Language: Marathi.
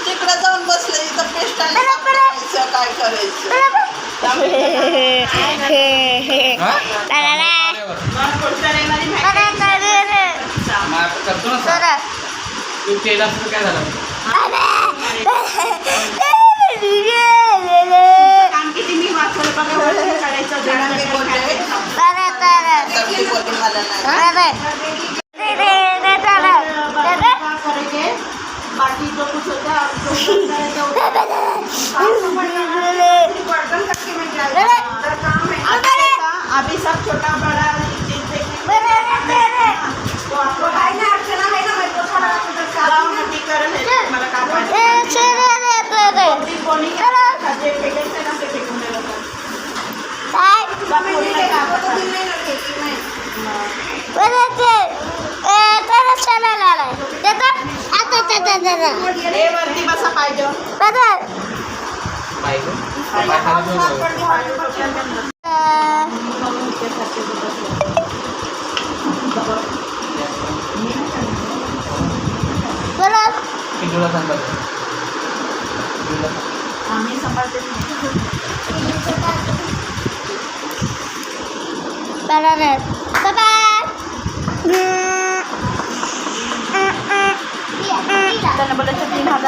तिकडे जाऊन बसले इथं पेस्ट काय करायचं तू केला तर काय झालं काम किती मी वाचवलं बघा काढायचं बाकी जो कुछ होता अभी सब छोटा बड़ा वरती बसा पाहिजे आम्ही सांभाळते त्यांना बोलायचं 3000